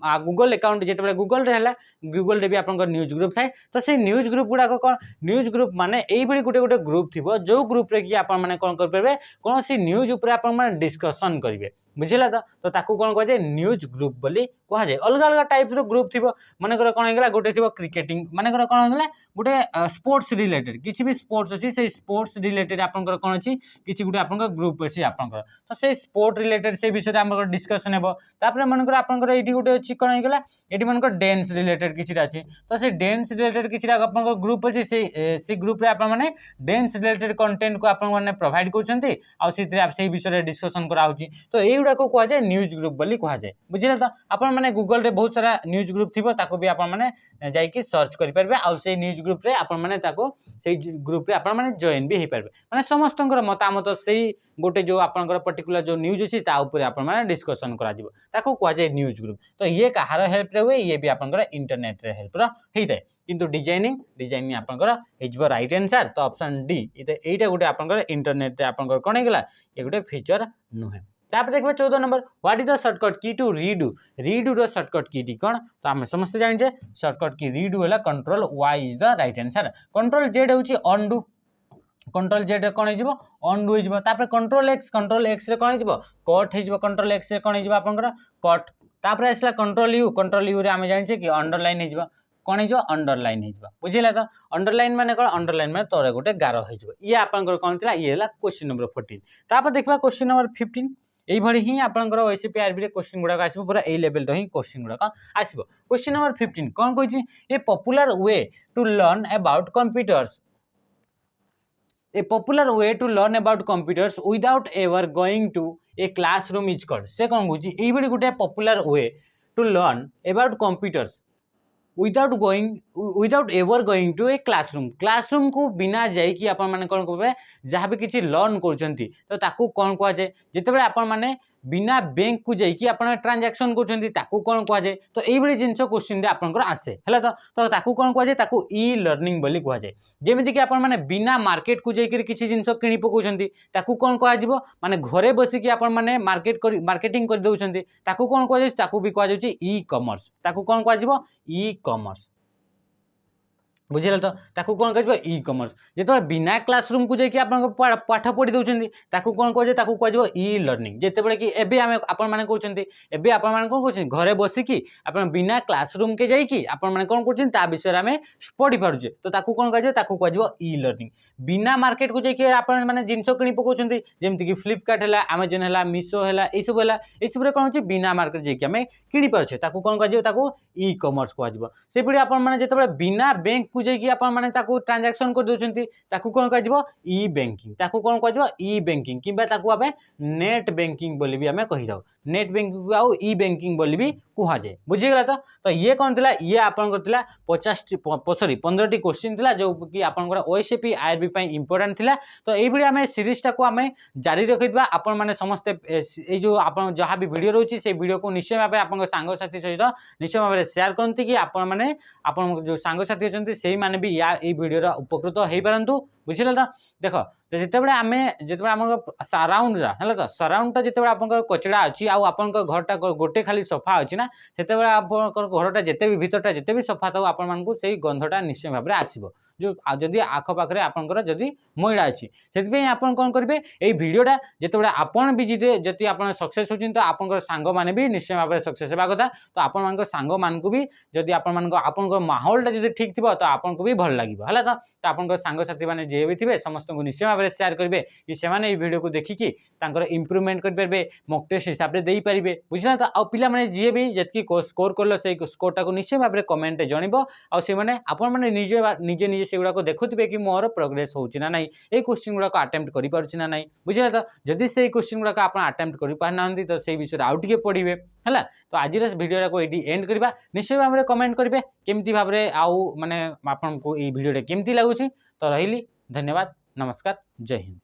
आप गूगल अकाउंट जिते गूगल रे गूगल रे भी आपंकर न्यूज ग्रुप थाए तो से न्यूज ग्रुप गुड़ाक कौन न्यूज ग्रुप माने यही गोटे गोटे ग्रुप थी जो ग्रुप रे कि आपण माने कोन कर परबे कौन सी न्यूज ऊपर आपण माने डिस्कशन करिवे बुझिला तो ताकू कोन कह जाय न्यूज ग्रुप बोली कह जाय अलग अलग टाइप रो ग्रुप थी माने कोन हेगला गोटे थी क्रिकेटिंग माने कोन हेगला गोटे स्पोर्ट्स रिलेटेड किसी भी स्पोर्ट्स अछि से स्पोर्ट्स रिलेटेड आपण कोन अछि किसी गुटे आपण ग्रुप अछि आपण तो से स्पोर्ट रिलेटेड से विषय हम डिस्कशन हेबो तापर मन आपण एठी गोटे अछि कोन हेगला एठी मन डांस रिलेटेड किछि अछि तो से डांस रिलेटेड किछि आपण ग्रुप अछि से ग्रुप रे आपण माने डांस रिलेटेड कंटेंट को आपण माने प्रोवाइड करछंती आ से विषय डिस्कशन करा होची तो एगुडा को कह जाय न्यूज ग्रुप बोली कह जाय बुझिले तो आपण माने गूगल रे बहुत सारा न्यूज ग्रुप थिबो ताको भी आपण माने जाई कि सर्च करि परबे आ से न्यूज ग्रुप रे आपण माने ताको से ग्रुप रे आपण माने जॉइन भी हे परबे माने समस्तंकर मतामत सेही गोटे जो आपनकर पर्टिकुलर जो न्यूज अछि ता ऊपर आपण माने डिस्कशन करा दिबो ताको कह जाय न्यूज ग्रुप तो ये कहार हेल्प रे हुए ये भी आपनकर इंटरनेट रे हेल्प रा हेइते किंतु डिजाइनिंग आपनकर हेजबो राइट आंसर तो ऑप्शन डी एटा गोटे आपनकर इंटरनेट रे आपनकर कोन हेगला ये गोटे फीचर नुहे तापर देखबे 14 नंबर what is the shortcut key to redo रो शॉर्टकट की टी कोन तो हम समस्त जानि जे शॉर्टकट की रीडू होला control Y is the right answer control Z होची अनडू कंट्रोल जेड कोन हे जिवो अनडू हे जिवो तापर कंट्रोल एक्स रे कोन हे जिवो कट हे जिवो कंट्रोल एक्स रे कोन हे जिवो आपनकर कट तापर आसला कंट्रोल यू रे हम जानि जे कि अंडरलाइन हे जिवो कोन हे जिवो अंडरलाइन हे जिवो बुझिला तो अंडरलाइन माने कोन अंडरलाइन माने तोरे गोटे गारो हे जिवो ये आपनकर कोन थिला ये हला क्वेश्चन नंबर 14 तापर देखबा क्वेश्चन नंबर 15 एई भरी ही आपनकर ओएसपी आरबी रे क्वेश्चन गुडा आसीबो पूरा ए लेवल रो ही क्वेश्चन गुडा आसीबो क्वेश्चन नंबर 15 कोन कहै छी a popular way to learn about computers A popular way to learn about computers without ever going to a classroom is called से कौन कहूँ एई भली गोटे popular way to learn about computers without ever going to a classroom को बिना जाई कि आपण माने कोन कहबे जहाँ भी किछि लर्न करछंती तो ताकू कोन कहै जे जेतेबे आपण माने बिना बैंक को जाई कि आपण ट्रांजैक्शन करछंती ताकू कोन कहै जे तो एई भली जिंस क्वेश्चन रे आपनकर आसे हला तो ताकू कोन कहै जे ताकू ई लर्निंग बोली कहै जे जेमिति कि आपण माने बिना मार्केट को जाई कि किछि जिंस किनि पकोछंती ताकू कोन कहै जिवो माने घरे बसी कि आपण माने मार्केटिंग कर दउछंती ताकू कोन कहै जे ताकू भी कहै जे ई कॉमर्स ताकू कोन कहै जिवो ई कॉमर्स बुझिला तो ताकू कोन कहबो ई कॉमर्स जेतो बिना क्लासरूम को जे कि आपन पाठ पढी दउछंती ताकू कोन कहै जे ताकू कहबो ई लर्निंग जेते बळे कि एबे हम आपन माने कहउछंती एबे आपन माने कोन कहउछंती घरे बसी कि आपन बिना क्लासरूम के जाई कि आपन माने कोन कहउछंती ता विषय हम पढी पारुछे तो ताकू कोन कहै जे ताकू कहबो ई लर्निंग बिना मार्केट को जे कि आपन माने जिंस किनि पकोछंती जेमति कि फ्लिपकार्ट हला अमेजन हला मीशो हला ए सब हला ए सब रे कोन होची बिना मार्केट जे कि हम किनि पारुछे ताकू कोन कहै जे ताकू ई कॉमर्स कहजिवो से पडी आपन माने जेते बळे बिना बैंक को जे कि आपन माने ताकू ट्रांजैक्शन कर दोछंती ताकू कोन कहजिवो ई बैंकिंग ताकू कोन कहजिवो ई बैंकिंग किबा ताकू आबे नेट बैंकिंग बोली भी हमें कहि जाऊ नेट बैंकिंग आउ ई बैंकिंग बोली भी कुहा जाय बुझि गेला तो ये कोन थिला ये आपन करथिला 15 टी क्वेश्चन थिला जो कि आपन को ओएसपी आरबी पई इंपोर्टेंट थिला तो एई भली हमें सीरीज टा को हमें जारी रखिबा आपन माने समस्त ए जो आपन जहां भी वीडियो रहउची से वीडियो को निश्चय भाबे आपन संग साथी सहित निश्चय भाबे शेयर करंती कि आपन माने आपन जो संग साथी अछंती सेही माने भी या ए वीडियो रा उपकृत हेई परंतु बुझिला तो देखो तो जेतेबेले आमे जेतेबेले हमर सराउंड रा हला तो सराउंड ता जेतेबेले आपन कचड़ा अछि आ आपन घर टा गोटे खाली सोफा अछि ना सेतेबेले आपन घर टा जेते भी भीतर टा जेते भी सोफा थाउ आपन मान को सेही गंधटा निश्चय भाबरे आसीबो जो जदि आख पाखरे आपनकर जदि मैला अछि सेति आपन कोन करबे ए वीडियोटा जेतेबेले आपन भी जति आपन सक्सेस होचिन तो आपनकर सांग माने भी निश्चय भाबरे सक्सेस हेबा कथा तो आपन मानकर सांग मान को भी जदि आपन मानकर आपनकर माहौलटा जदि ठीक थिबो तो आपन को भी भल लागिबो हला तो आपनकर सांग साथी माने जे भी थिबे समस्त को निश्चय भाबरे शेयर करबे कि से माने ए वीडियो को देखि कि तांकर इंप्रूवमेंट कर परबे मॉक टेस्ट हिसाब रे देई परिबे बुझना तो आ पिला माने जे भी जति स्कोर करलो से स्कोर टा को निश्चय भाबरे कमेंट जणिबो आ से माने आपन माने निजे सेगुड़ा को देखुथिबे कि मोर प्रोग्रेस होउची ना नाही ए क्वेश्चन गुडा को अटेम्प्ट करि पारुची ना नाही बुझिला तो जदि से क्वेश्चन गुडा को आपन अटेम्प्ट करि पारनांती तो से विषय आउ टिके पढिबे हला तो आज रे वीडियो को एडी एंड करबा निश्चय भाबरे कमेंट करबे केमती भाबरे आउ माने आपन को ए वीडियो रे केमती लागुची तो रहिली धन्यवाद नमस्कार जय हिंद।